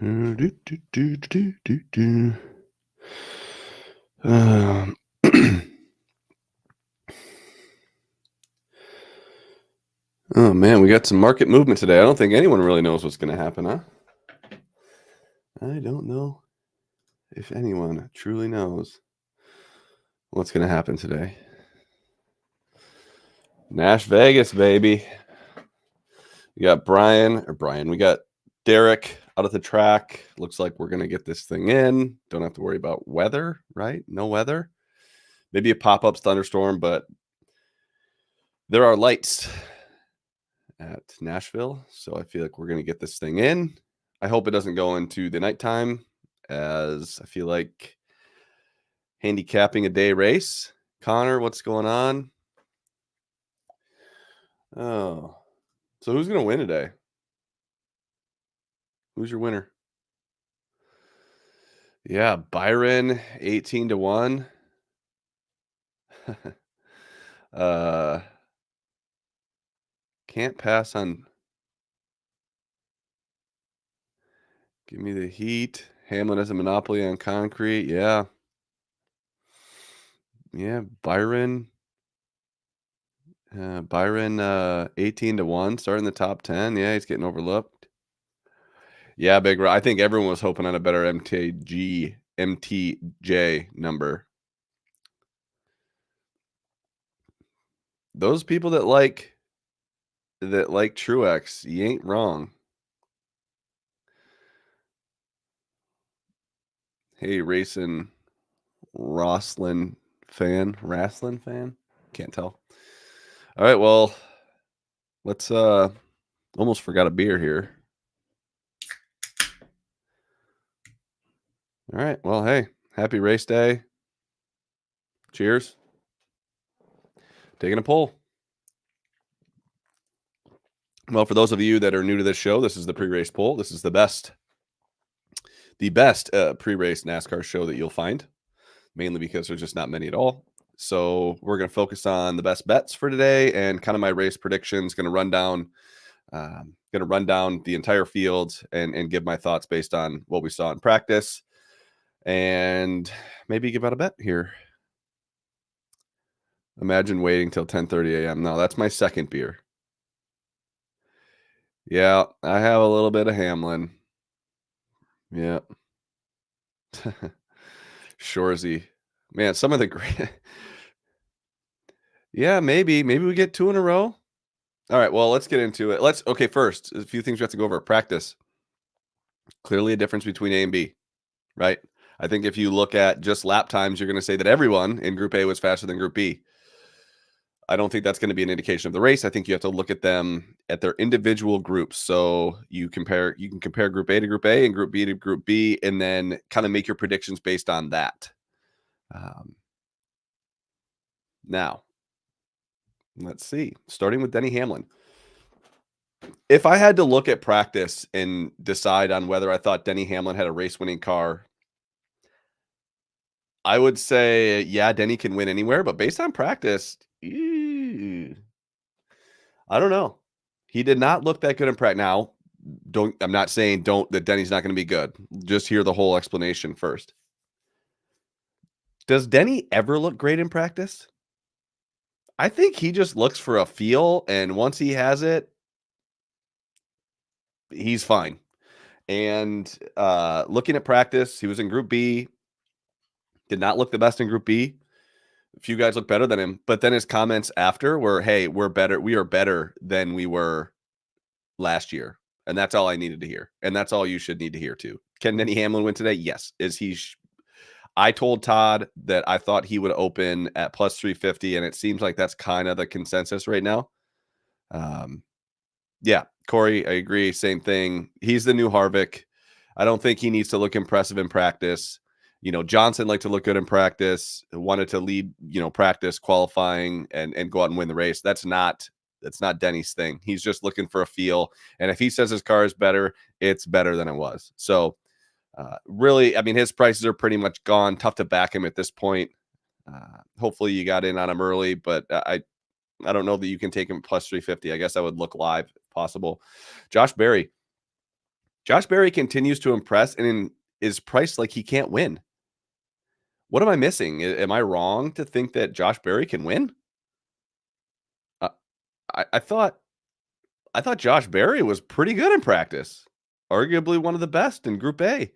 Do, do, do, do, do, do. Um, oh man, we got some market movement today. I don't think anyone really knows what's going to happen, huh? I don't know if anyone truly knows what's going to happen today. Nash Vegas, baby. We got we got Derek out at the track. Looks like we're going to get this thing in. Don't have to worry about weather, right? No weather. Maybe a pop-up thunderstorm, but there are lights at Nashville, so I feel like we're going to get this thing in. I hope it doesn't go into the nighttime, as I feel like handicapping a day race. Connor, what's going on? Oh, so who's going to win today? Who's your winner? Yeah, Byron, 18-1. Can't pass on. Give me the heat. Hamlin has a monopoly on concrete. Yeah. Yeah, Byron. 18-1, starting the top 10. Yeah, he's getting overlooked. Yeah, big. I think everyone was hoping on a better MTJ number. Those people that like Truex, you ain't wrong. Hey, racing Wrestling fan. Can't tell. All right, well, let's almost forgot a beer here. All right, well, hey, happy race day. Cheers. Taking a pull. Well, for those of you that are new to this show, this is the pre-race poll. This is the best pre-race NASCAR show that you'll find, mainly because there's just not many at all. So we're going to focus on the best bets for today and kind of my race predictions. Going to run down the entire field and give my thoughts based on what we saw in practice, and maybe give out a bet here. Imagine waiting till 10:30 a.m. No, that's my second beer. Yeah, I have a little bit of Hamlin. Yeah. Shorzy. Man, some of the great. Yeah, maybe we get 2 in a row. All right, well, let's get into it. First, a few things we have to go over. Practice. Clearly a difference between A and B, right? I think if you look at just lap times, you're going to say that everyone in Group A was faster than Group B. I don't think that's going to be an indication of the race. I think you have to look at them at their individual groups. So you can compare Group A to Group A and Group B to Group B, and then kind of make your predictions based on that. Now, let's see. Starting with Denny Hamlin. If I had to look at practice and decide on whether I thought Denny Hamlin had a race-winning car, I would say, yeah, Denny can win anywhere. But based on practice, I don't know. He did not look that good in practice. Now, I'm not saying that Denny's not going to be good. Just hear the whole explanation first. Does Denny ever look great in practice? I think he just looks for a feel, and once he has it, he's fine. And looking at practice, he was in Group B. Did not look the best in Group B. A few guys look better than him, but then his comments after were, "Hey, we're better. We are better than we were last year." And that's all I needed to hear. And that's all you should need to hear too. Can Denny Hamlin win today? Yes. I told Todd that I thought he would open at plus 350, and it seems like that's kind of the consensus right now. Yeah, Corey, I agree. Same thing. He's the new Harvick. I don't think he needs to look impressive in practice. Johnson liked to look good in practice, wanted to lead, practice, qualifying, and go out and win the race. That's not Denny's thing. He's just looking for a feel. And if he says his car is better, it's better than it was. So really, I mean, his prices are pretty much gone. Tough to back him at this point. Hopefully you got in on him early, but I don't know that you can take him plus 350. I guess I would look live if possible. Josh Berry Josh Berry continues to impress and is priced like he can't win. What am I missing? Am I wrong to think that Josh Berry can win? Uh, I thought Josh Berry was pretty good in practice, arguably one of the best in Group A.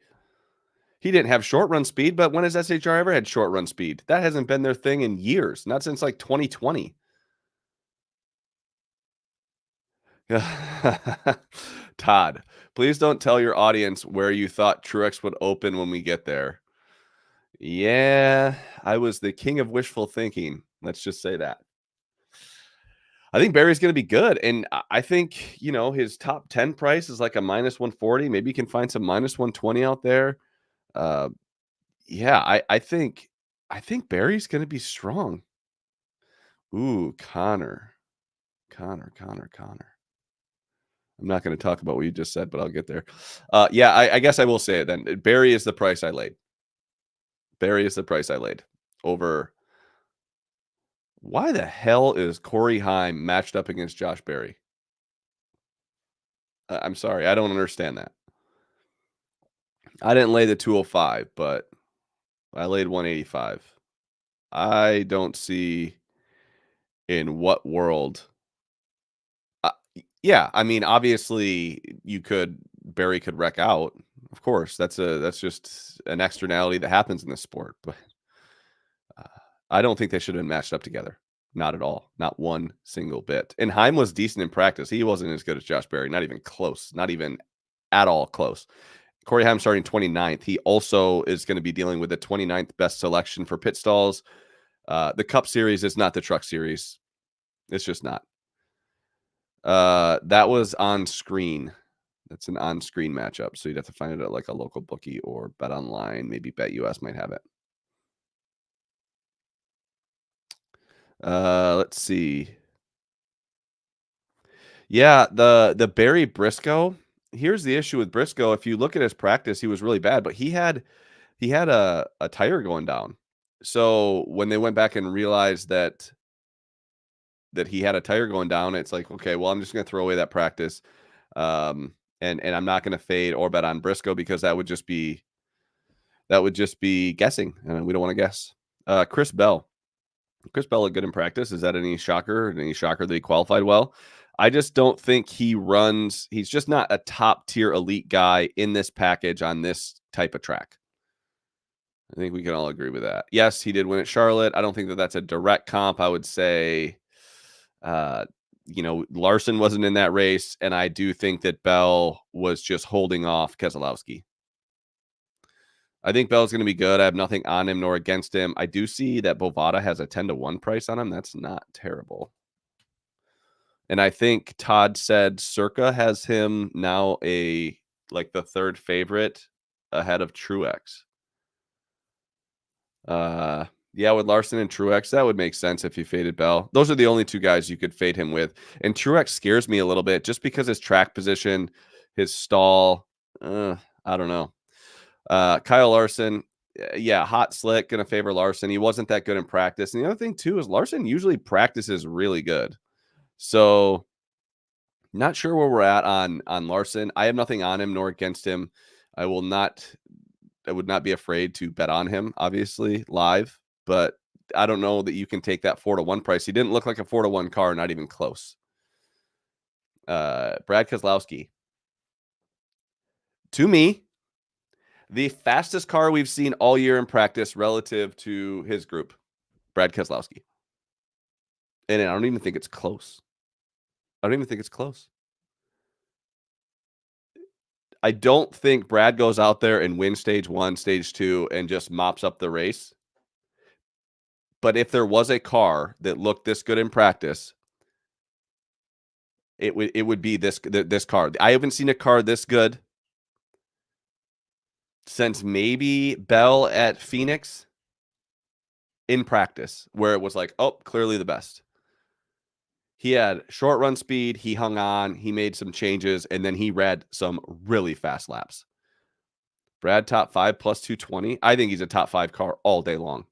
He didn't have short run speed, but when has SHR ever had short run speed? That hasn't been their thing in years, not since like 2020. Todd, please don't tell your audience where you thought Truex would open when we get there. Yeah, I was the king of wishful thinking. Let's just say that. I think Barry's going to be good. And I think, his top 10 price is like a minus 140. Maybe you can find some minus 120 out there. Yeah, I think Barry's going to be strong. Ooh, Connor. I'm not going to talk about what you just said, but I'll get there. Yeah, I guess I will say it then. Barry is the price I laid. Over. Why the hell is Corey Heim matched up against Josh Berry? I'm sorry. I don't understand that. I didn't lay the 205, but I laid 185. I don't see in what world. Yeah, I mean, obviously, Barry could wreck out. Of course, that's just an externality that happens in this sport. But I don't think they should have been matched up together. Not at all. Not one single bit. And Heim was decent in practice. He wasn't as good as Josh Berry. Not even close. Not even at all close. Corey Heim starting 29th. He also is going to be dealing with the 29th best selection for pit stalls. The Cup Series is not the Truck Series. It's just not. That was on screen. That's an on-screen matchup. So you'd have to find it at like a local bookie or Bet Online. Maybe BetUS might have it. Let's see. Yeah, the Barry Briscoe. Here's the issue with Briscoe. If you look at his practice, he was really bad, but he had a tire going down. So when they went back and realized that he had a tire going down, it's like, okay, well, I'm just going to throw away that practice. And I'm not going to fade or bet on Briscoe because that would just be guessing, and we don't want to guess. Chris Bell looked good in practice. Is that any shocker? Any shocker that he qualified well? I just don't think he's just not a top tier elite guy in this package on this type of track. I think we can all agree with that. Yes, he did win at Charlotte. I don't think that that's a direct comp. I would say, Larson wasn't in that race, and I do think that Bell was just holding off Keselowski. I think Bell's going to be good. I have nothing on him nor against him. I do see that Bovada has a 10-1 price on him. That's not terrible. And I think Todd said Circa has him now the third favorite ahead of Truex. Yeah, with Larson and Truex, that would make sense if you faded Bell. Those are the only two guys you could fade him with. And Truex scares me a little bit just because his track position, his stall. I don't know. Kyle Larson, yeah, hot slick, going to favor Larson. He wasn't that good in practice. And the other thing, too, is Larson usually practices really good. So not sure where we're at on Larson. I have nothing on him nor against him. I would not be afraid to bet on him, obviously, live. But I don't know that you can take that 4-1 price. He didn't look like a 4-1 car, not even close. Brad Keselowski. To me, the fastest car we've seen all year in practice relative to his group, Brad Keselowski. And I don't even think it's close. I don't think Brad goes out there and wins stage 1, stage 2, and just mops up the race. But if there was a car that looked this good in practice, it would be this car. I haven't seen a car this good since maybe Bell at Phoenix in practice, where it was like, oh, clearly the best. He had short run speed. He hung on. He made some changes, and then he ran some really fast laps. Brad, top 5 plus 220. I think he's a top 5 car all day long.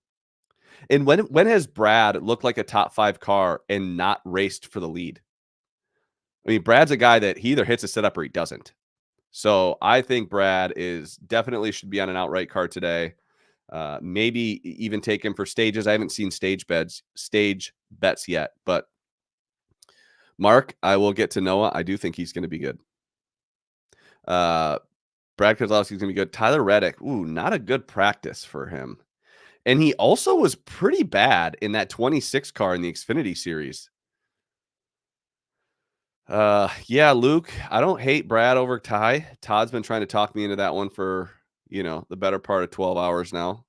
And when has Brad looked like a top 5 car and not raced for the lead? I mean, Brad's a guy that he either hits a setup or he doesn't. So I think Brad is definitely should be on an outright card today. Maybe even take him for stages. I haven't seen stage bets yet, but Mark, I will get to Noah. I do think he's going to be good. Brad Keselowski's going to be good. Tyler Reddick, not a good practice for him. And he also was pretty bad in that 26 car in the Xfinity series. Yeah, Luke, I don't hate Brad over Ty. Todd's been trying to talk me into that one for, the better part of 12 hours now.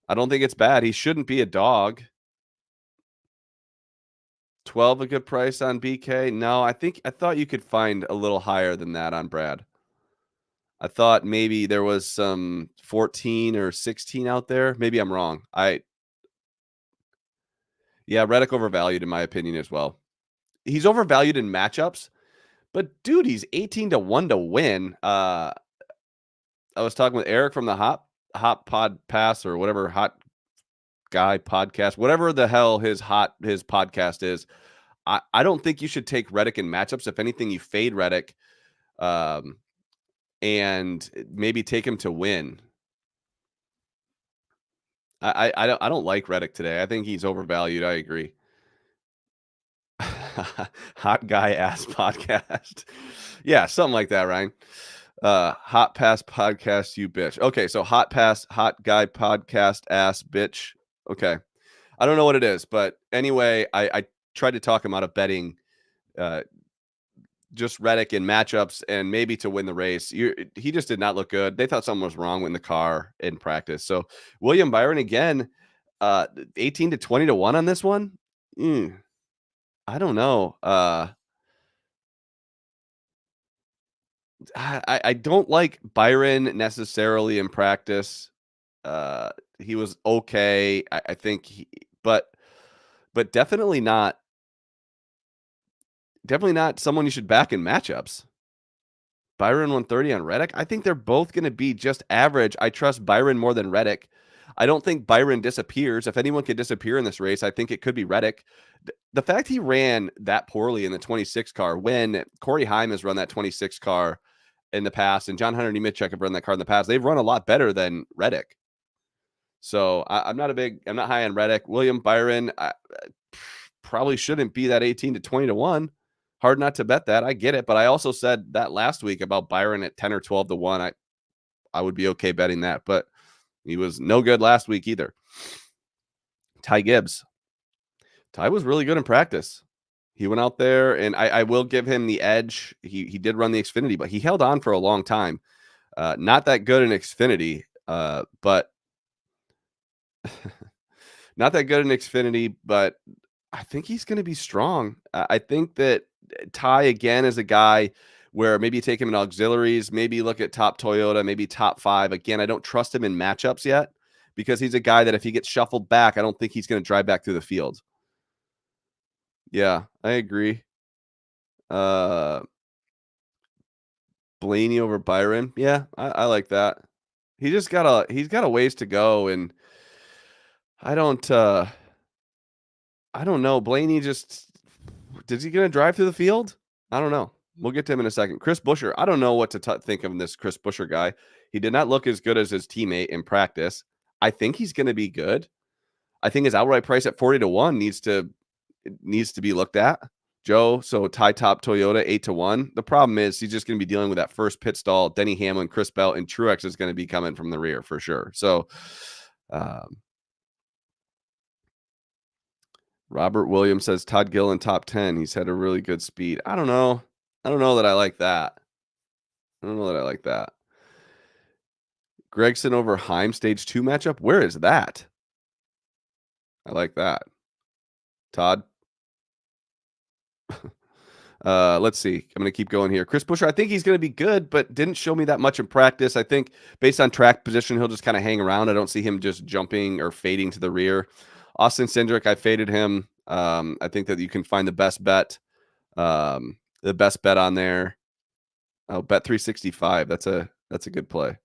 I don't think it's bad. He shouldn't be a dog. 12 a good price on BK? No, I thought you could find a little higher than that on Brad. I thought maybe there was some 14 or 16 out there. Maybe I'm wrong. Yeah, Reddick overvalued in my opinion as well. He's overvalued in matchups, but dude, he's 18-1 to win. I was talking with Eric from the Hot Pod Pass or whatever Hot Guy podcast, whatever the hell his podcast is. I don't think you should take Reddick in matchups. If anything, you fade Reddick, and maybe take him to win. I don't like Reddick today. I think he's overvalued. I agree. Hot Guy Ass Podcast. Yeah, something like that, Ryan. Hot Pass Podcast, you bitch. Okay, so Hot Guy Podcast Ass bitch. Okay. I don't know what it is, but anyway, I tried to talk him out of betting just Reddick in matchups and maybe to win the race. He just did not look good. They thought something was wrong in the car in practice. So William Byron again, 18-20 to 1 on this one. I don't know. I don't like Byron necessarily in practice. He was okay. I think but definitely not someone you should back in matchups. Byron 130 on Reddick. I think they're both going to be just average. I trust Byron more than Reddick. I don't think Byron disappears. If anyone could disappear in this race, I think it could be Reddick. The fact he ran that poorly in the 26 car when Corey Heim has run that 26 car in the past and John Hunter Nemechek have run that car in the past, they've run a lot better than Reddick. So I'm not high on Reddick. William Byron probably shouldn't be that 18-20 to 1. Hard not to bet that. I get it. But I also said that last week about Byron at 10 or 12 to 1. I would be okay betting that. But he was no good last week either. Ty Gibbs. Ty was really good in practice. He went out there, and I will give him the edge. He did run the Xfinity, but he held on for a long time. Not that good in Xfinity, but not that good in Xfinity, but I think he's going to be strong. I think that Ty, again, is a guy where maybe you take him in auxiliaries, maybe look at top Toyota, maybe top 5. Again, I don't trust him in matchups yet because he's a guy that if he gets shuffled back, I don't think he's going to drive back through the field. Yeah, I agree. Blaney over Byron. Yeah, I like that. He's got a ways to go, and I don't know. Blaney is he going to drive through the field? I don't know. We'll get to him in a second. Chris Buescher. I don't know what to think of this Chris Buescher guy. He did not look as good as his teammate in practice. I think he's going to be good. I think his outright price at 40 to 1 needs to be looked at. Joe, so tie top Toyota 8 to 1. The problem is he's just going to be dealing with that first pit stall. Denny Hamlin, Chris Bell, and Truex is going to be coming from the rear for sure. So, Robert Williams says Todd Gillen top 10. He's had a really good speed. I don't know that I like that. Gregson over Heim stage 2 matchup. Where is that? I like that. Todd. Let's see. I'm going to keep going here. Chris Buescher, I think he's going to be good, but didn't show me that much in practice. I think based on track position, he'll just kind of hang around. I don't see him just jumping or fading to the rear. Austin Cindric, I faded him. I think that you can find the best bet on there. Oh, bet 365. That's a good play.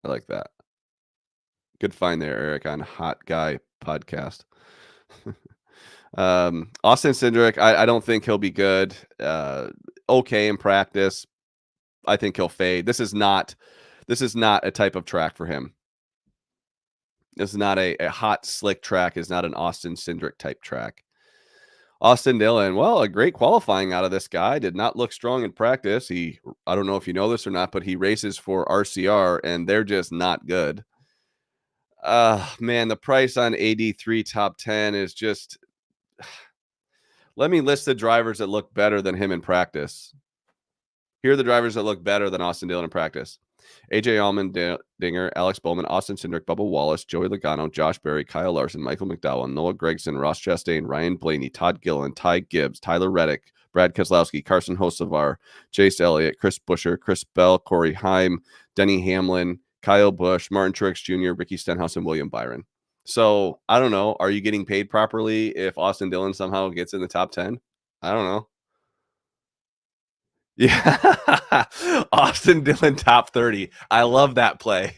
I like that. Good find there, Eric, on Hot Guy Podcast. Austin Cindric, I don't think he'll be good. Okay in practice. I think he'll fade. This is not a type of track for him. This is not a hot, slick track. Is not an Austin Cindric type track. Austin Dillon, well, a great qualifying out of this guy. Did not look strong in practice. I don't know if you know this or not, but he races for RCR, and they're just not good. Man, the price on AD3 top 10 is just. Let me list the drivers that look better than him in practice. Here are the drivers that look better than Austin Dillon in practice. AJ Allmendinger, Alex Bowman, Austin Cindric, Bubba Wallace, Joey Logano, Josh Berry, Kyle Larson, Michael McDowell, Noah Gragson, Ross Chastain, Ryan Blaney, Todd Gillen, Ty Gibbs, Tyler Reddick, Brad Keselowski, Carson Hocevar, Chase Elliott, Chris Buescher, Chris Bell, Corey Heim, Denny Hamlin, Kyle Busch, Martin Truex Jr., Ricky Stenhouse, and William Byron. So I don't know. Are you getting paid properly if Austin Dillon somehow gets in the top 10? I don't know. Yeah. Austin Dillon top 30. I love that play.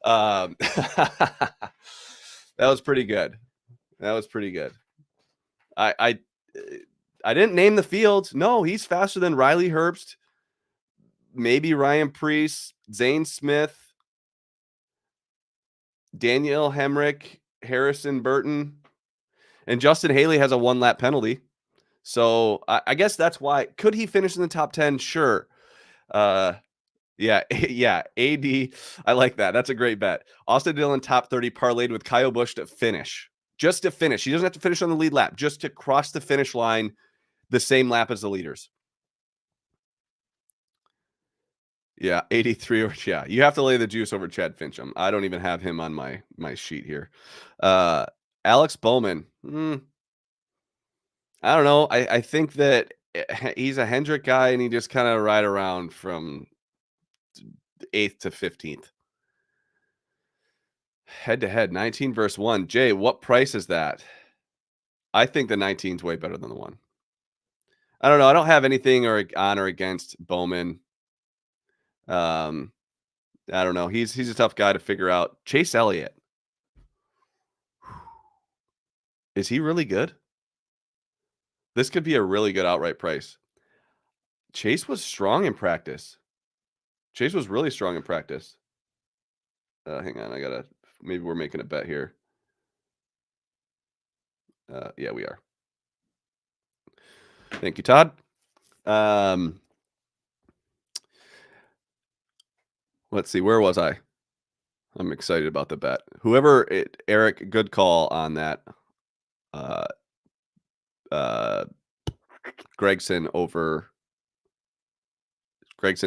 That was pretty good. That was pretty good. I didn't name the field. No, he's faster than Riley Herbst, maybe Ryan Preece, Zane Smith, Daniel Hemrick, Harrison Burton, and Justin Haley has a 1-lap penalty. So I guess that's why. Could he finish in the top 10? Sure. Yeah, yeah. AD, I like that. That's a great bet. Austin Dillon top 30 parlayed with Kyle Busch to finish. Just to finish. He doesn't have to finish on the lead lap. Just to cross the finish line the same lap as the leaders. Yeah, 83. Yeah, you have to lay the juice over Chad Fincham. I don't even have him on my sheet here. Alex Bowman. I don't know. I think that he's a Hendrick guy, and he just kind of ride around from 8th to 15th. Head-to-head, 19 versus 1. Jay, what price is that? I think the 19 is way better than the 1. I don't know. I don't have anything on or against Bowman. I don't know. He's a tough guy to figure out. Chase Elliott. Is he really good? This could be a really good outright price. Chase was strong in practice. Chase was really strong in practice. Hang on. Maybe we're making a bet here. Yeah, we are. Thank you, Todd. Let's see. Where was I? I'm excited about the bet. Eric, good call on that. Gragson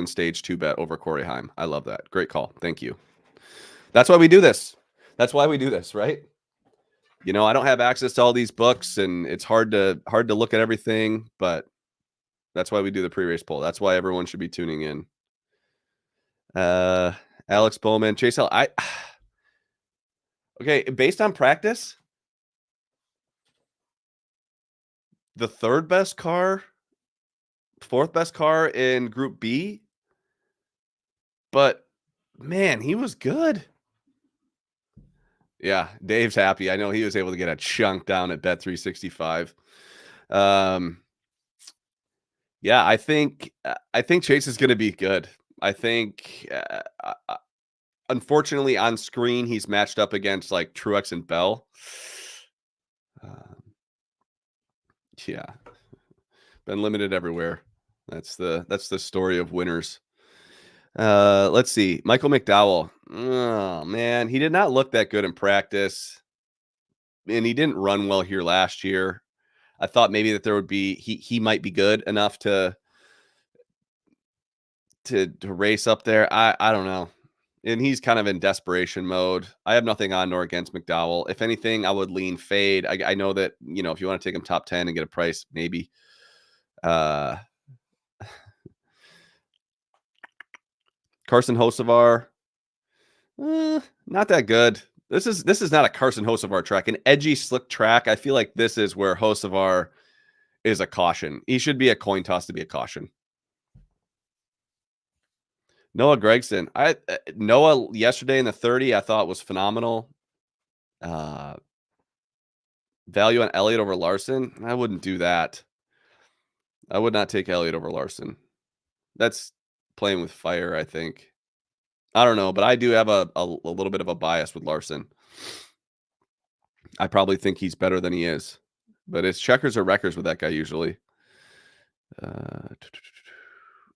stage 2 bet over Corey Heim. I love that. Great call. Thank you. That's why we do this. Right? You know, I don't have access to all these books, and it's hard to look at everything, but that's why we do the pre-race poll. That's why everyone should be tuning in. Alex Bowman, Chase L. Okay, based on practice, the 4th best car in Group B, but man, he was good. Yeah, Dave's happy. I know he was able to get a chunk down at Bet365. Yeah, I think Chase is going to be good. I think, unfortunately, on screen he's matched up against like Truex and Bell. Yeah, been limited everywhere. That's the story of winners. Let's see. Michael McDowell. Oh man, he did not look that good in practice, and he didn't run well here last year. I thought maybe that there would be he might be good enough to race up there. I don't know. And he's kind of in desperation mode. I have nothing on nor against McDowell. If anything, I would lean fade. I know that, you know, if you want to take him top 10 and get a price, maybe. Carson Hocevar. Not that good. This is not a Carson Hocevar track. An edgy, slick track. I feel like this is where Hocevar is a caution. He should be a coin toss to be a caution. Noah Gragson. Noah yesterday in the 30, I thought was phenomenal. Value on Elliott over Larson. I wouldn't do that. I would not take Elliott over Larson. That's playing with fire, I think. I don't know, but I do have a little bit of a bias with Larson. I probably think he's better than he is, but it's checkers or wreckers with that guy usually.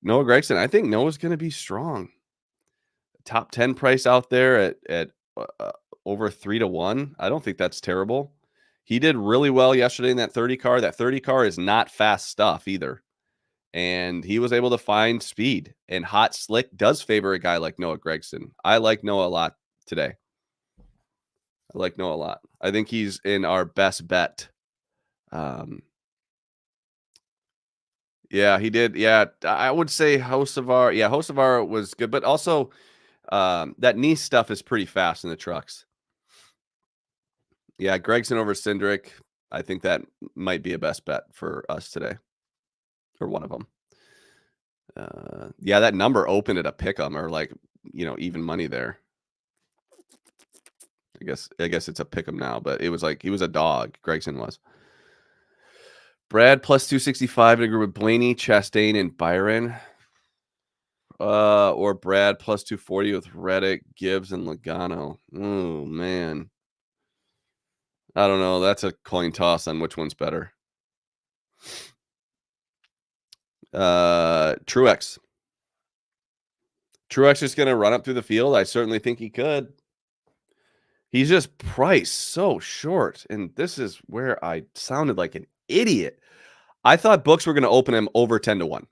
Noah Gragson. I think Noah's going to be strong. Top 10 price out there at over 3-1. I don't think that's terrible. He did really well yesterday in that 30 car. That 30 car is not fast stuff either. And he was able to find speed. And hot slick does favor a guy like Noah Gragson. I like Noah a lot today. I like Noah a lot. I think he's in our best bet. Yeah, he did. Yeah, I would say Hocevar. Yeah, Hocevar was good, but also that knee stuff is pretty fast in the trucks. Yeah, Gregson over Cindric. I think that might be a best bet for us today, or one of them. Yeah, that number opened at a pick'em or like even money there. I guess it's a pick'em now, but it was like he was a dog. Gregson was. Brad plus 265 in a group with Blaney, Chastain, and Byron. Or Brad plus 240 with Reddick, Gibbs, and Logano. Oh man. I don't know. That's a coin toss on which one's better. Truex. Truex is going to run up through the field. I certainly think he could. He's just priced so short. And this is where I sounded like an idiot. I thought books were going to open him over 10-1.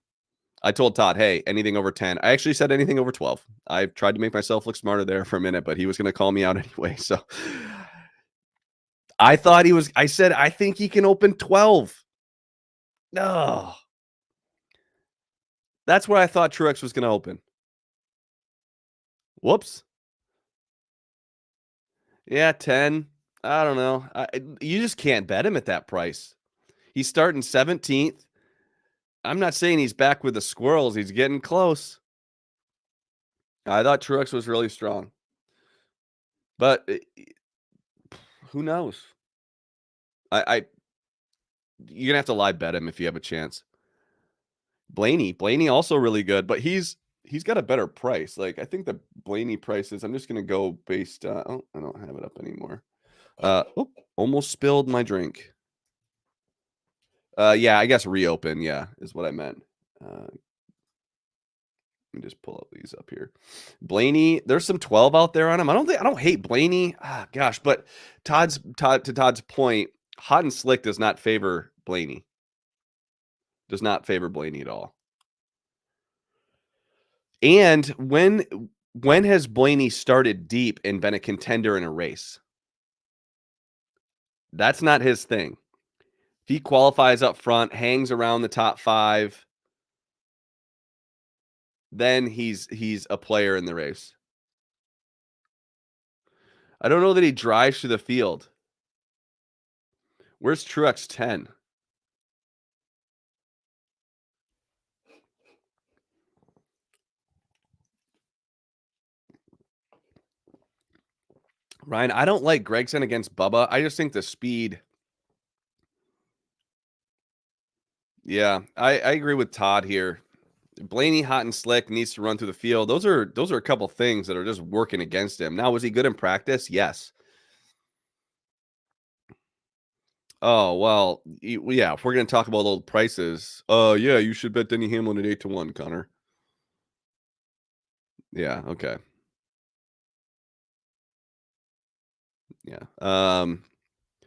I told Todd, hey, anything over 10. I actually said anything over 12. I tried to make myself look smarter there for a minute, but he was going to call me out anyway. So I thought I said, I think he can open 12. No. That's where I thought Truex was going to open. Whoops. Yeah, 10. I don't know. You just can't bet him at that price. He's starting 17th. I'm not saying he's back with the squirrels. He's getting close. I thought Truex was really strong. But who knows? You're going to have to live bet him if you have a chance. Blaney also really good, but he's got a better price. Like I think the Blaney prices, I'm just going to go based I don't have it up anymore. Almost spilled my drink. Yeah, I guess reopen, yeah, is what I meant. Let me just pull up these up here. Blaney, there's some 12 out there on him. I don't hate Blaney. Gosh, but to Todd's point, hot and slick does not favor Blaney. Does not favor Blaney at all. And when has Blaney started deep and been a contender in a race? That's not his thing. If he qualifies up front, hangs around the top 5, then he's a player in the race. I don't know that he drives through the field. Where's Truex 10? Ryan, I don't like Gregson against Bubba. I just think the speed. Yeah, I agree with Todd here. Blaney, hot and slick, needs to run through the field. Those are a couple things that are just working against him. Now, was he good in practice? Yes. Oh, well, yeah, if we're going to talk about old prices, yeah, you should bet Denny Hamlin at 8-1, Connor. Yeah, okay. Yeah.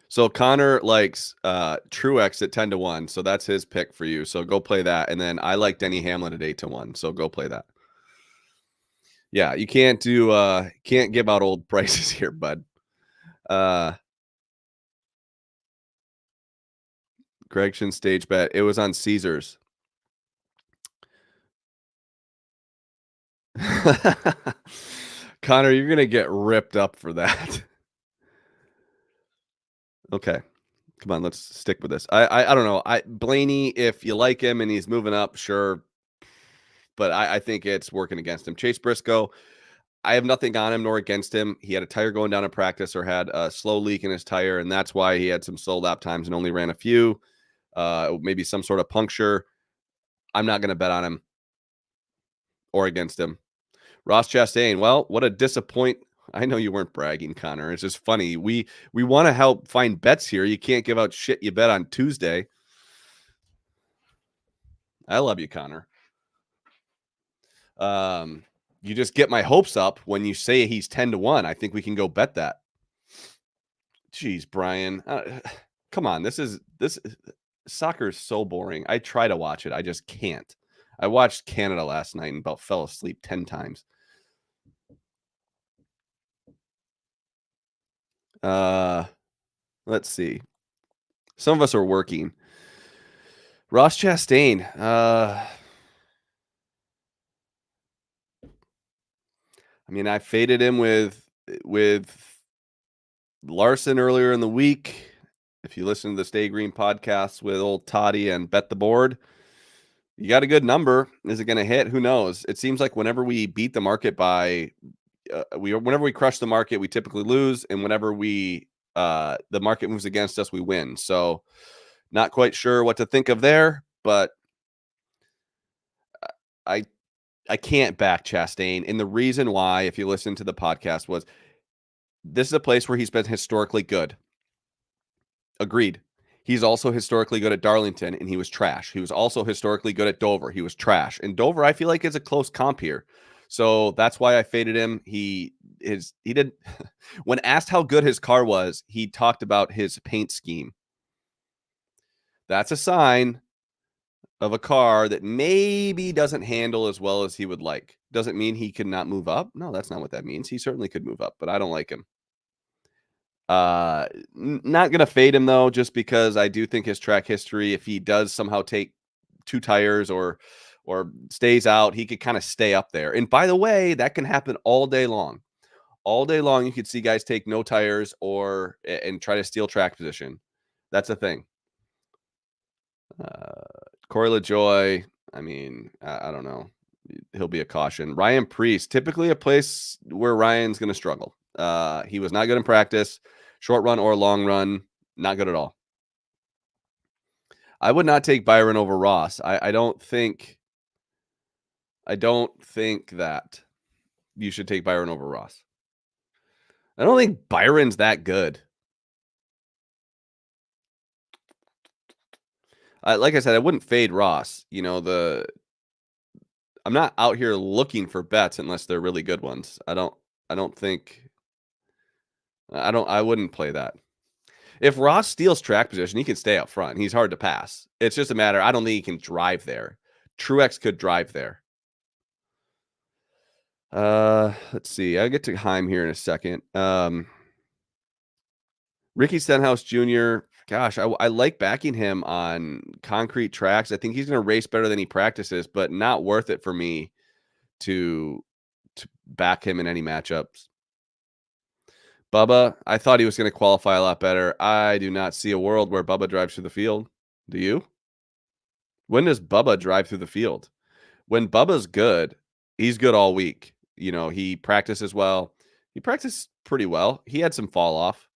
So Connor likes Truex at 10-1, so that's his pick for you. So go play that. And then I like Denny Hamlin at 8-1, so go play that. Yeah, you can't give out old prices here, bud. Gregson stage bet. It was on Caesars. Connor, you're gonna get ripped up for that. Okay. Come on, let's stick with this. I don't know. Blaney, if you like him and he's moving up, sure. But I think it's working against him. Chase Briscoe, I have nothing on him nor against him. He had a tire going down in practice or had a slow leak in his tire, and that's why he had some slow lap times and only ran a few. Maybe some sort of puncture. I'm not going to bet on him. or against him. Ross Chastain, well, what a disappoint. I know you weren't bragging, Connor. It's just funny. We want to help find bets here. You can't give out shit you bet on Tuesday. I love you, Connor. You just get my hopes up when you say he's 10-1. I think we can go bet that. Jeez, Brian. Come on. This soccer is so boring. I try to watch it. I just can't. I watched Canada last night and about fell asleep 10 times. Let's see. Some of us are working. Ross Chastain. I mean, I faded him with Larson earlier in the week. If you listen to the Stay Green podcast with old Toddy and Bet the Board, you got a good number. Is it going to hit? Who knows? It seems like whenever we beat the market by whenever we crush the market, we typically lose, and whenever we the market moves against us, we win. So not quite sure what to think of there, but I can't back Chastain. And the reason why, if you listen to the podcast, was this is a place where he's been historically good. Agreed. He's also historically good at Darlington, and he was trash. He was also historically good at Dover. He was trash. And Dover, I feel like, is a close comp here. So that's why I faded him. He did when asked how good his car was, he talked about his paint scheme. That's a sign of a car that maybe doesn't handle as well as he would like. Doesn't mean he could not move up. No, that's not what that means. He certainly could move up, but I don't like him. Not gonna fade him though, just because I do think his track history, if he does somehow take 2 tires or stays out, he could kind of stay up there. And by the way, that can happen all day long. All day long, you could see guys take no tires and try to steal track position. That's a thing. Corey LaJoy, I mean, I don't know. He'll be a caution. Ryan Preece, typically a place where Ryan's going to struggle. He was not good in practice, short run or long run, not good at all. I would not take Byron over Ross. I don't think that you should take Byron over Ross. I don't think Byron's that good. Like I said, I wouldn't fade Ross. You know, I'm not out here looking for bets unless they're really good ones. I wouldn't play that. If Ross steals track position, he can stay up front. He's hard to pass. It's just a matter. I don't think he can drive there. Truex could drive there. Let's see. I'll get to Heim here in a second. Ricky Stenhouse Jr. Gosh, I like backing him on concrete tracks. I think he's going to race better than he practices, but not worth it for me to back him in any matchups. Bubba, I thought he was going to qualify a lot better. I do not see a world where Bubba drives through the field. Do you? When does Bubba drive through the field? When Bubba's good, he's good all week. You know, he practices well. He practiced pretty well. He had some fall off.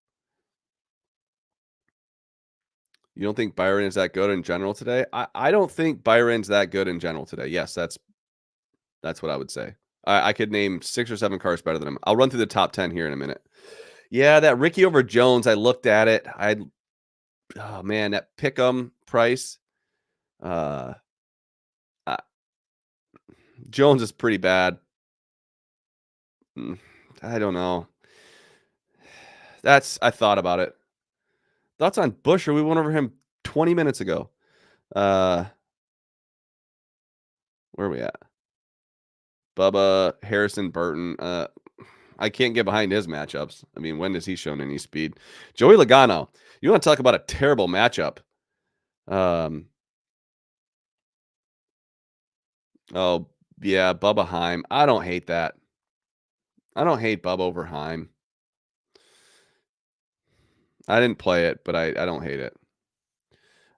You don't think Byron is that good in general today? I don't think Byron's that good in general today. Yes, that's what I would say. I could name 6 or 7 cars better than him. I'll run through the top 10 here in a minute. Yeah, that Ricky over Jones, I looked at it. Oh man, that pick'em price. Jones is pretty bad. I don't know. I thought about it. Thoughts on Busch? Or we went over him 20 minutes ago. Where are we at? Bubba, Harrison, Burton. I can't get behind his matchups. I mean, when has he shown any speed? Joey Logano. You want to talk about a terrible matchup? Oh yeah, Bubba Heim. I don't hate that. I don't hate Bubba over Heim. I didn't play it, but I don't hate it.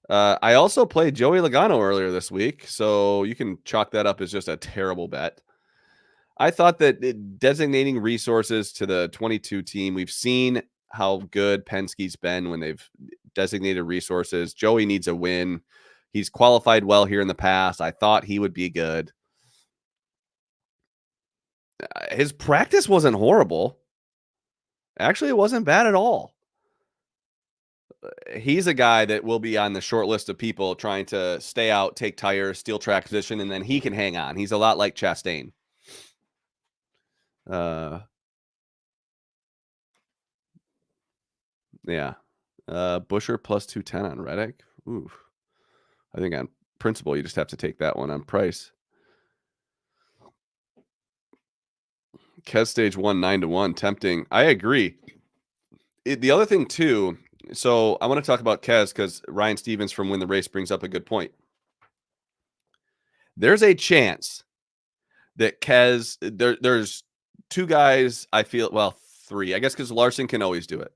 I also played Joey Logano earlier this week, so you can chalk that up as just a terrible bet. I thought that designating resources to the 22 team, we've seen how good Penske's been when they've designated resources. Joey needs a win. He's qualified well here in the past. I thought he would be good. His practice wasn't horrible. Actually, it wasn't bad at all. He's a guy that will be on the short list of people trying to stay out, take tires, steal track position, and then he can hang on. He's a lot like Chastain. Yeah. Busher plus 210 on Reddick. Oof. I think on principle, you just have to take that one. On price, Kes stage 1 9-1, tempting. I agree. The other thing too, so I want to talk about Kes because Ryan Stevens from Win the Race brings up a good point. There's a chance that Kes, there's two guys, I feel, well, three, I guess, because Larson can always do it.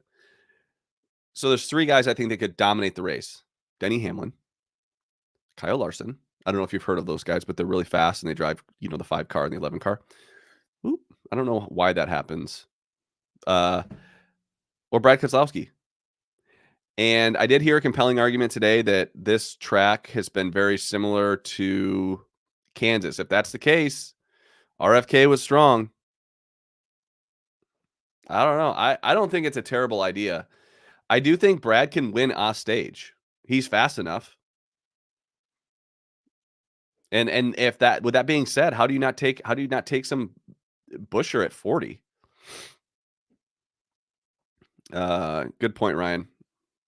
So there's three guys I think that could dominate the race. Denny Hamlin, Kyle Larson. I don't know if you've heard of those guys, but they're really fast and they drive, the 5 car and the 11 car. Oop, I don't know why that happens. Or Brad Keselowski. And I did hear a compelling argument today that this track has been very similar to Kansas. If that's the case, RFK was strong. I don't know. I don't think it's a terrible idea. I do think Brad can win off stage. He's fast enough. And if that, with that being said, how do you not take some Busher at 40? Good point, Ryan.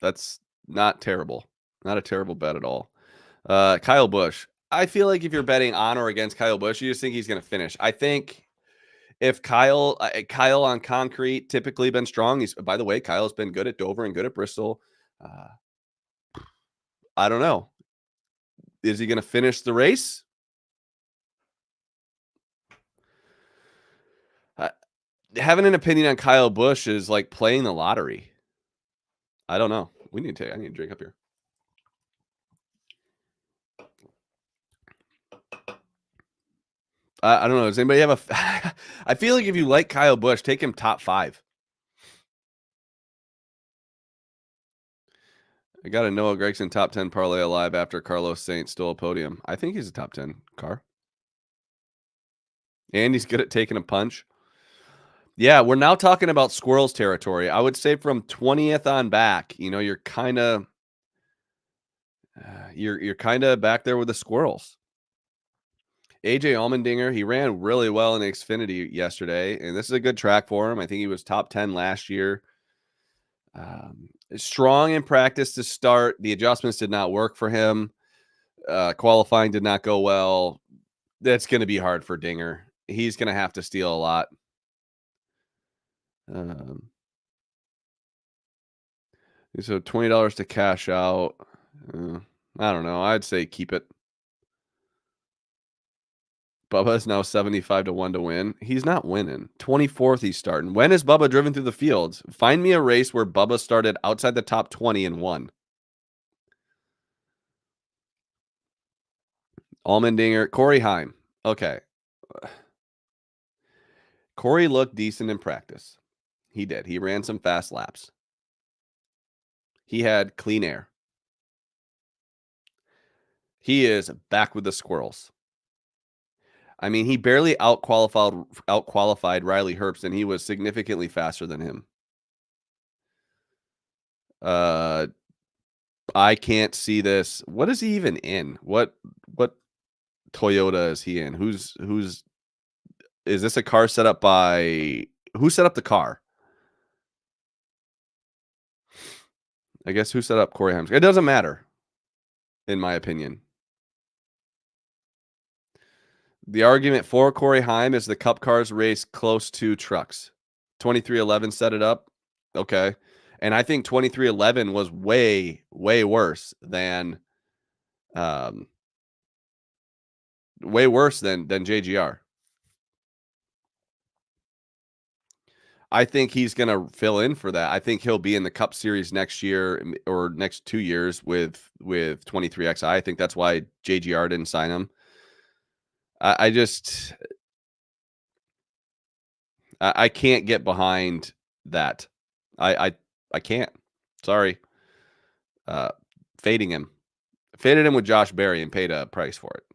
That's not terrible. Not a terrible bet at all. Kyle Busch. I feel like if you're betting on or against Kyle Busch, you just think he's going to finish. I think if Kyle on concrete typically been strong. By the way, Kyle's been good at Dover and good at Bristol. I don't know. Is he going to finish the race? Having an opinion on Kyle Busch is like playing the lottery. I don't know. I need to drink up here. I don't know. Does anybody have a? I feel like if you like Kyle Busch, take him top 5. I got a Noah Gragson top 10 parlay alive after Carlos Sainz stole a podium. I think he's a top 10 car. And he's good at taking a punch. Yeah, we're now talking about squirrels territory. I would say from 20th on back, you're kind of you're kind of back there with the squirrels. AJ Allmendinger, he ran really well in Xfinity yesterday, and this is a good track for him. I think he was top 10 last year. Strong in practice to start. The adjustments did not work for him. Qualifying did not go well. That's going to be hard for Dinger. He's going to have to steal a lot. So $20 to cash out. I don't know. I'd say keep it. Bubba is now 75 to 1 to win. He's not winning. 24th he's starting. When has Bubba driven through the fields? Find me a race where Bubba started outside the top 20 and won. Allmendinger, Corey Heim. Okay. Corey looked decent in practice. He did. He ran some fast laps. He had clean air. He is back with the squirrels. I mean, he barely outqualified Riley Herbst, and he was significantly faster than him. I can't see this. What is he even in? What Toyota is he in? Who's is this a car set up by who set up the car? I guess who set up Corey Heim? It doesn't matter, in my opinion. The argument for Corey Heim is the Cup cars race close to trucks. 2311 set it up. Okay. And I think 2311 was way, way worse than JGR. I think he's going to fill in for that. I think he'll be in the Cup Series next year or next 2 years with 23XI. I think that's why JGR didn't sign him. I can't get behind that. I can't. Sorry. Faded him with Josh Berry and paid a price for it.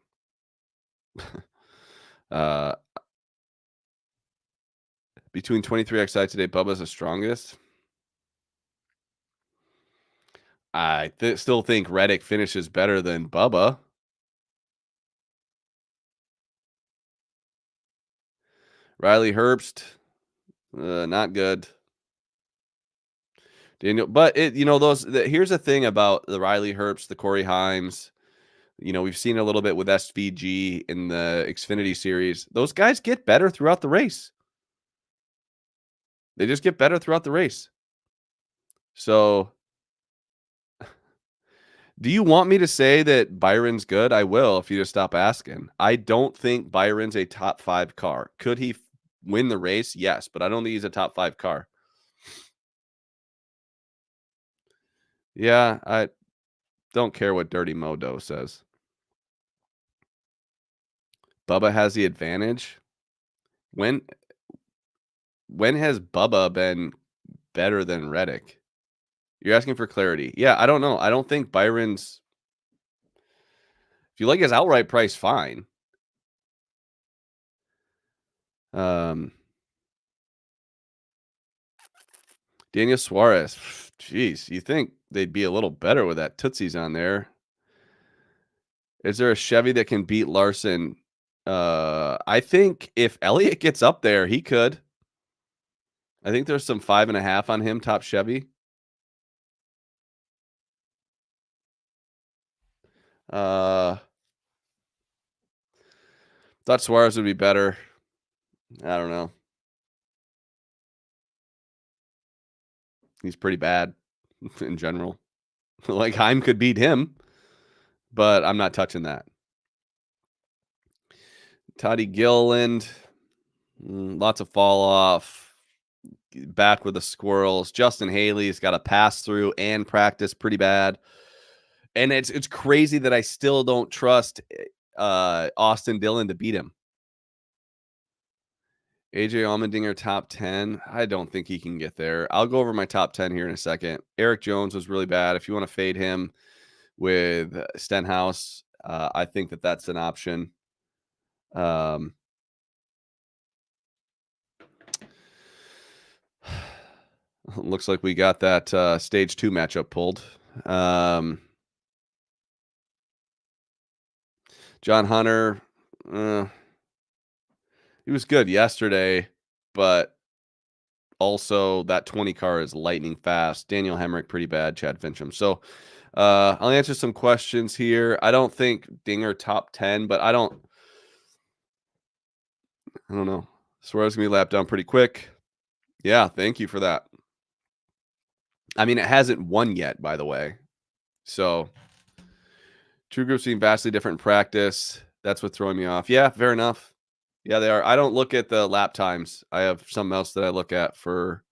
Between 23XI today, Bubba's the strongest. I still think Reddick finishes better than Bubba. Riley Herbst, not good. Daniel, but here's the thing about the Riley Herbst, the Corey Himes. We've seen a little bit with SVG in the Xfinity series. Those guys get better throughout the race. They just get better throughout the race. So, do you want me to say that Byron's good? I will if you just stop asking. I don't think Byron's a top 5 car. Could he win the race? Yes, but I don't think he's a top 5 car. Yeah, I don't care what Dirty Modo says. Bubba has the advantage. When has Bubba been better than Reddick? You're asking for clarity. Yeah, I don't know. I don't think Byron's. If you like his outright price, fine. Daniel Suarez. Jeez, you think they'd be a little better with that Tootsie's on there. Is there a Chevy that can beat Larson? I think if Elliott gets up there, he could. I think there's some 5.5 on him, top Chevy. Thought Suarez would be better. I don't know. He's pretty bad in general. Like Heim could beat him, but I'm not touching that. Toddy Gilliland, lots of fall off. Back with the Squirrels. Justin Haley's got a pass through and practice pretty bad. And it's crazy that I still don't trust Austin Dillon to beat him. AJ Allmendinger top 10. I don't think he can get there. I'll go over my top 10 here in a second. Eric Jones was really bad. If you want to fade him with Stenhouse, I think that's an option. Looks like we got that stage 2 matchup pulled. John Hunter, he was good yesterday, but also that 20 car is lightning fast. Daniel Hemrick, pretty bad. Chad Fincham. So I'll answer some questions here. I don't think Dinger top 10, but I don't know. Suarez gonna be lapped down pretty quick. Yeah, thank you for that. I mean, it hasn't won yet, by the way. So True Groups being vastly different in practice. That's what's throwing me off. Yeah, fair enough. Yeah, they are. I don't look at the lap times. I have something else that I look at for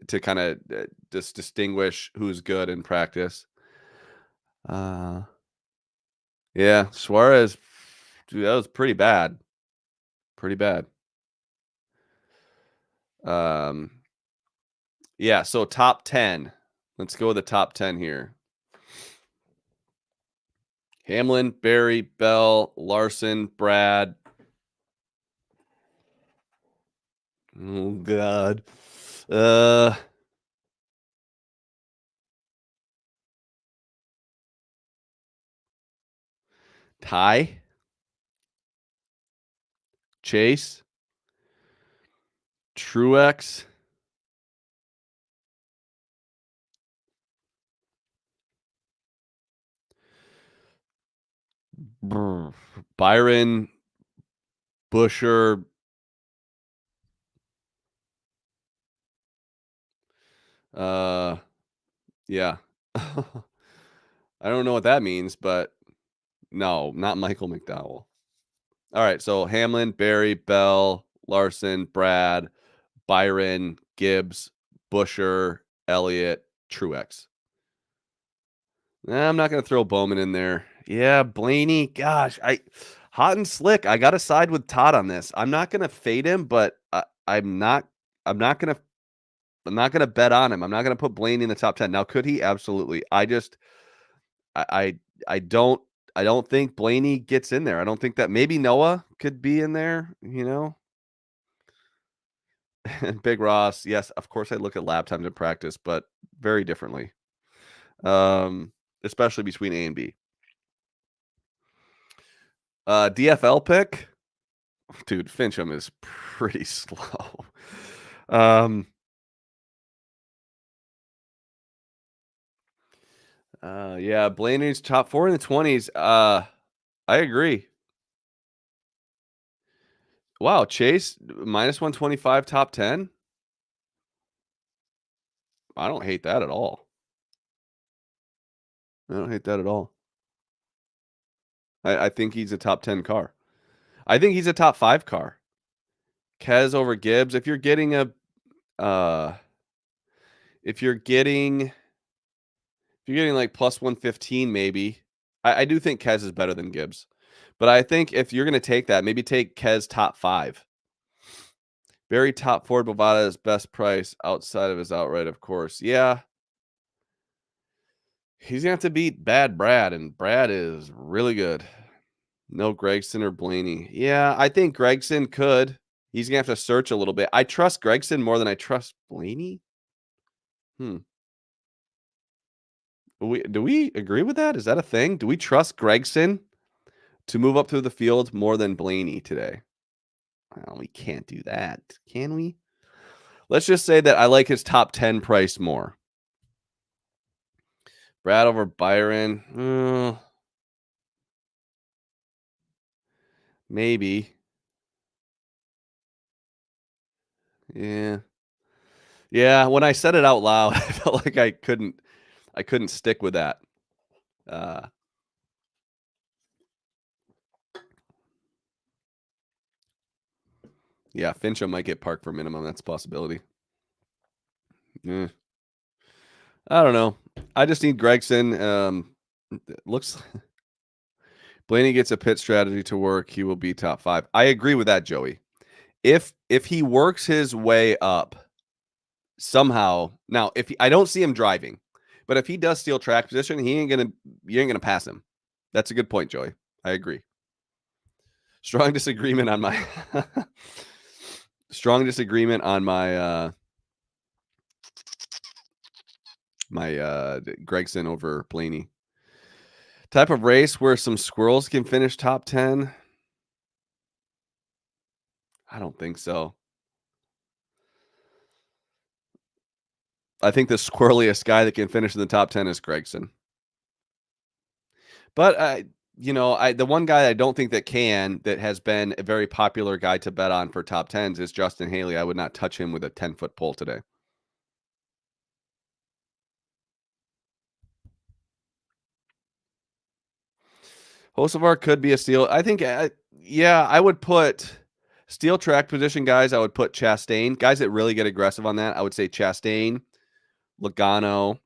to kind of just distinguish who's good in practice. Yeah, Suarez, dude, that was pretty bad. Pretty bad. Yeah, so top 10. Let's go with the top 10 here. Hamlin, Barry, Bell, Larson, Brad. Oh, God. Ty. Chase. Truex. Byron. Buscher. Yeah. I don't know what that means, but no, not Michael McDowell. All right, so Hamlin, Barry, Bell, Larson, Brad, Byron, Gibbs, Buscher, Elliott, Truex. I'm not going to throw Bowman in there. Yeah, Blaney, gosh, hot and slick. I got to side with Todd on this. I'm not going to fade him, but I'm not going to bet on him. I'm not going to put Blaney in the top 10. Now, could he? Absolutely. I don't think Blaney gets in there. I don't think that maybe Noah could be in there, Big Ross, yes, of course I look at lap times in practice, but very differently. Especially between A and B. DFL pick, dude, Fincham is pretty slow. Yeah, Blaney's top 4 in the 20s. I agree. Wow, Chase minus 125 top 10. I don't hate that at all. I don't hate that at all. I think he's a top 10 car. I think he's a top 5 car. Kez over Gibbs. If you're getting like plus 115, maybe. I do think Kez is better than Gibbs. But I think if you're going to take that, maybe take Kez top 5. Very top Ford Bovada is best price outside of his outright, of course. Yeah. He's going to have to beat bad Brad, and Brad is really good. No Gregson or Blaney. Yeah, I think Gregson could. He's going to have to search a little bit. I trust Gregson more than I trust Blaney. Do we agree with that? Is that a thing? Do we trust Gregson to move up through the field more than Blaney today? Well, we can't do that, can we? Let's just say that I like his top 10 price more. Brad over Byron. Maybe. Yeah. Yeah, when I said it out loud, I felt like I couldn't stick with that. Yeah, Fincham might get parked for minimum. That's a possibility. I don't know. I just need Gregson. Looks Blaney gets a pit strategy to work. He will be top 5. I agree with that, Joey. If he works his way up somehow, now I don't see him driving, but if he does steal track position, you ain't gonna pass him. That's a good point, Joey. I agree. Strong disagreement on my my Gregson over Blaney. Type of race where some squirrels can finish top 10. I don't think so. I think the squirreliest guy that can finish in the top 10 is Gregson. But the one guy I don't think that has been a very popular guy to bet on for top 10s is Justin Haley. I would not touch him with a 10-foot pole today. Hocevar could be a steal. I think, I would put steal track position guys. I would put Chastain. Guys that really get aggressive on that, I would say Chastain, Logano,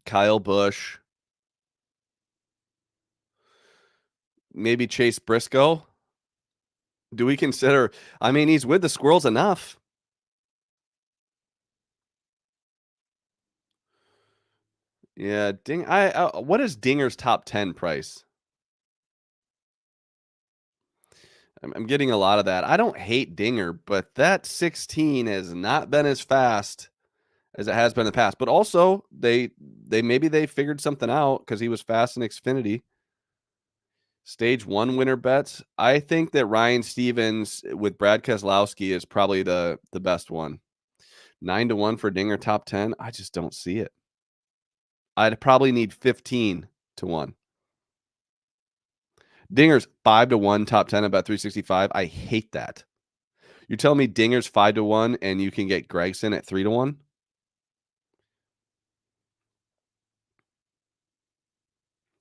Kyle Busch, maybe Chase Briscoe. Do we consider? I mean, he's with the squirrels enough. Yeah, what is Dinger's top 10 price? I'm getting a lot of that. I don't hate Dinger, but that 16 has not been as fast as it has been in the past. But also, they figured something out because he was fast in Xfinity. Stage 1 winner bets. I think that Ryan Stevens with Brad Keselowski is probably the best one. 9-1 for Dinger top 10. I just don't see it. I'd probably need 15 to 1. Dinger's 5-1 top 10 about 365. I hate that. You're telling me Dinger's 5-1 and you can get Gregson at 3-1?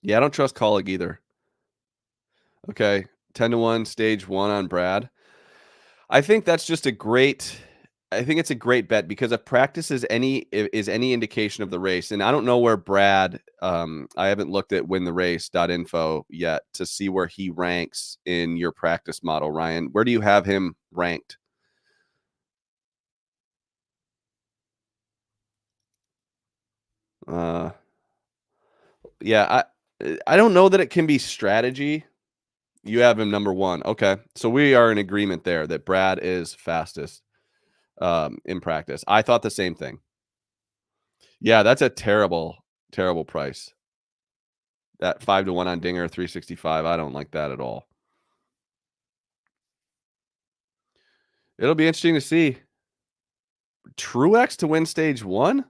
Yeah, I don't trust Colleague either. Okay, 10-1 stage 1 on Brad. I think that's just a great bet because if practice is any indication of the race, and I don't know where Brad, I haven't looked at wintherace.info yet to see where he ranks in your practice model, Ryan. Where do you have him ranked? Yeah, I don't know that it can be strategy. You have him number 1. Okay, so we are in agreement there that Brad is fastest. in practice. I thought the same thing. Yeah, that's a terrible, terrible price. That 5-1 on Dinger, 365. I don't like that at all. It'll be interesting to see. Truex to win stage 1?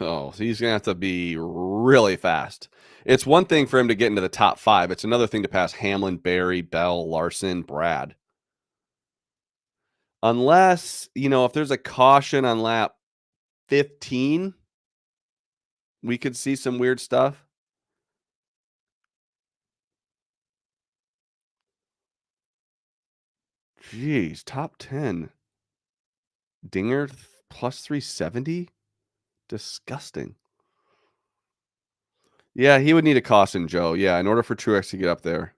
Oh, so he's gonna have to be really fast. It's one thing for him to get into the top 5. It's another thing to pass Hamlin, Barry, Bell, Larson, Brad. Unless, if there's a caution on lap 15, we could see some weird stuff. Jeez, top 10. Dinger plus 370? Disgusting. Yeah, he would need a caution, Joe. Yeah, in order for Truex to get up there.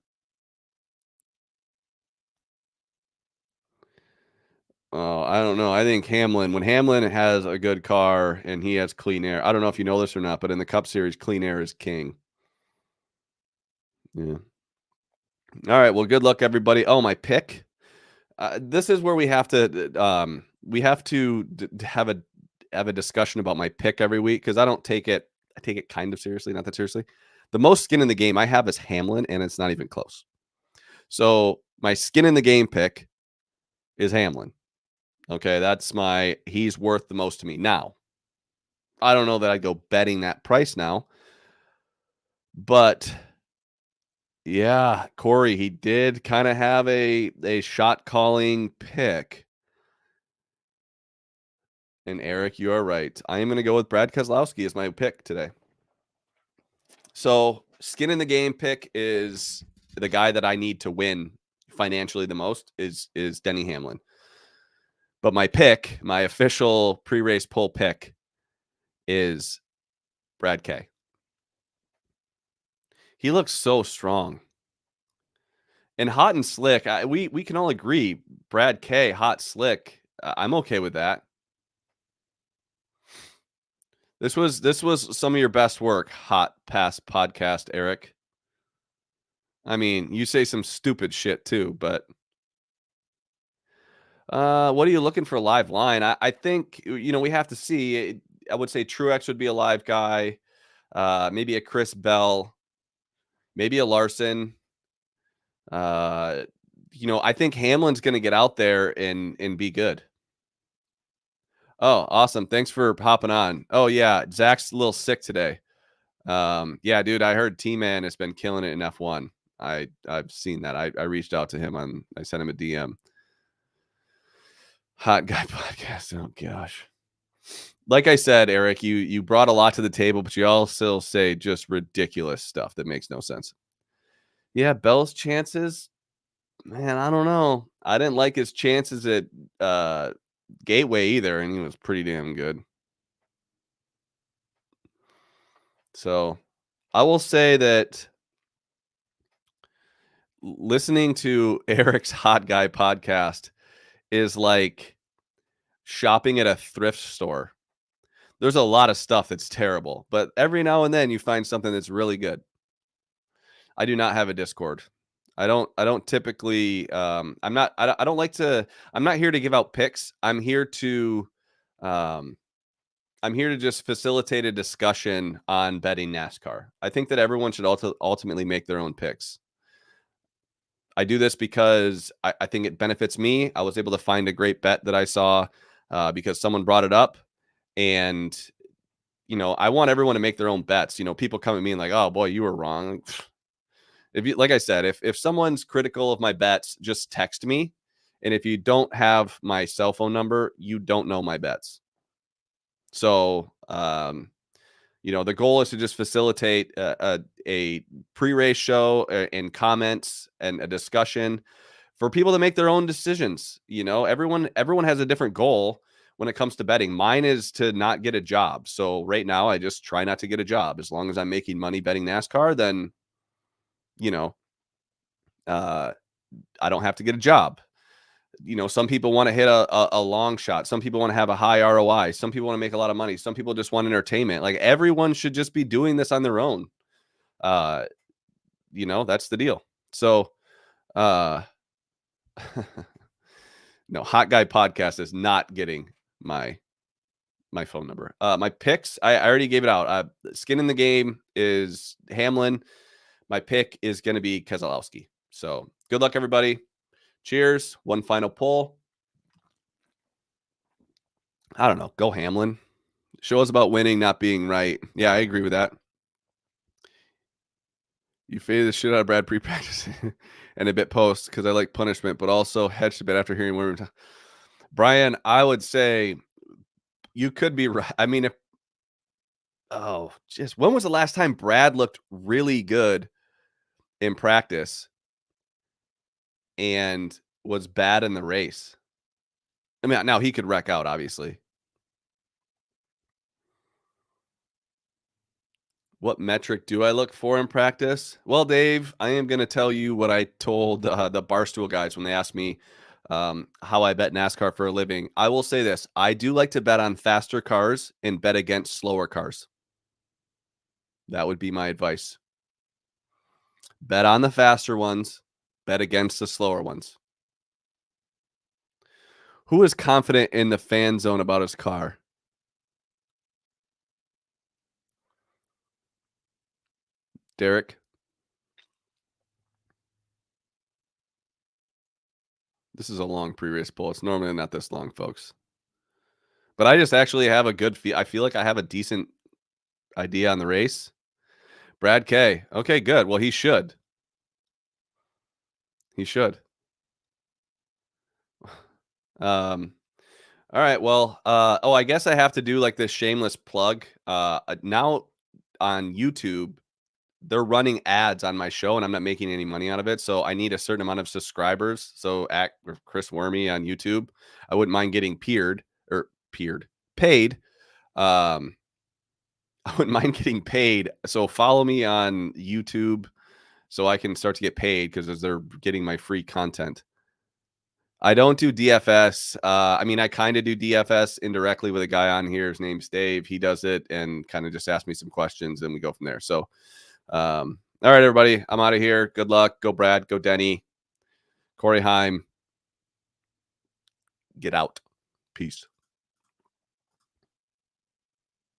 Oh, I don't know. I think when Hamlin has a good car and he has clean air, I don't know if you know this or not, but in the Cup Series, clean air is king. Yeah. All right. Well, good luck, everybody. Oh, my pick. This is where we have to have a discussion about my pick every week because I don't take it. I take it kind of seriously, not that seriously. The most skin in the game I have is Hamlin, and it's not even close. So my skin in the game pick is Hamlin. Okay, he's worth the most to me. Now, I don't know that I'd go betting that price now, but yeah, Corey, he did kind of have a shot calling pick. And Eric, you are right. I am going to go with Brad Keselowski as my pick today. So, skin in the game pick is the guy that I need to win financially the most is Denny Hamlin. But my pick, my official pre-race poll pick is Brad K. He looks so strong. And hot and slick, we can all agree Brad K, hot slick. I'm okay with that. This was some of your best work, Hot Pass Podcast, Eric. I mean, you say some stupid shit too, but what are you looking for a live line? I think we have to see. I would say Truex would be a live guy. Maybe a Chris Bell, maybe a Larson. I think Hamlin's going to get out there and be good. Oh, awesome! Thanks for hopping on. Oh yeah, Zach's a little sick today. Yeah, dude, I heard T-Man has been killing it in F1. I've seen that. I reached out to him I sent him a DM. Hot Guy Podcast. Oh gosh. Like I said, Eric, you brought a lot to the table, but you also say just ridiculous stuff that makes no sense. Yeah, Bell's chances, man, I don't know. I didn't like his chances at Gateway either, and he was pretty damn good. So I will say that listening to Eric's Hot Guy podcast is like shopping at a thrift store. There's a lot of stuff that's terrible, but every now and then you find something that's really good. I do not have a Discord. I don't typically I'm not here to give out picks. I'm here to just facilitate a discussion on betting NASCAR. I think that everyone should ultimately make their own picks. I do this because I think it benefits me. I was able to find a great bet that I saw because someone brought it up. And, I want everyone to make their own bets. People come at me and like, oh boy, you were wrong. Like I said, if someone's critical of my bets, just text me. And if you don't have my cell phone number, you don't know my bets. So, the goal is to just facilitate a pre-race show and comments and a discussion for people to make their own decisions. Everyone has a different goal when it comes to betting. Mine is to not get a job. So right now I just try not to get a job. As long as I'm making money betting NASCAR, then, I don't have to get a job. Some people want to hit a long shot. Some people want to have a high ROI. Some people want to make a lot of money. Some people just want entertainment. Like everyone should just be doing this on their own. That's the deal. So, No, Hot Guy Podcast is not getting my phone number. My picks, I already gave it out. Skin in the game is Hamlin. My pick is going to be Keselowski. So good luck, everybody. Cheers. One final pull. I don't know. Go Hamlin. Show us about winning, not being right. Yeah, I agree with that. You faded the shit out of Brad pre-practice and a bit post because I like punishment, but also hedged a bit after hearing what Brian, I would say you could be right. I mean, just when was the last time Brad looked really good in practice and was bad in the race? I mean, now he could wreck out, obviously. What metric do I look for in practice? Well, Dave, I am going to tell you what I told the Barstool guys when they asked me how I bet NASCAR for a living. I will say this. I do like to bet on faster cars and bet against slower cars. That would be my advice. Bet on the faster ones, bet against the slower ones. Who is confident in the fan zone about his car? Derek? This is a long pre-race poll. It's normally not this long, folks. But I just actually have a good feel. I feel like I have a decent idea on the race. Brad K. Okay, good. Well, he should. He should. All right. Well, I guess I have to do like this shameless plug. Now on YouTube, they're running ads on my show and I'm not making any money out of it. So I need a certain amount of subscribers. So at Chris Wormy on YouTube, I wouldn't mind getting paid. I wouldn't mind getting paid. So follow me on YouTube so I can start to get paid because they're getting my free content. I don't do DFS. I mean, I kind of do DFS indirectly with a guy on here. His name's Dave. He does it and kind of just asks me some questions and we go from there. So, all right, everybody, I'm out of here. Good luck. Go Brad. Go Denny. Corey Heim. Get out. Peace.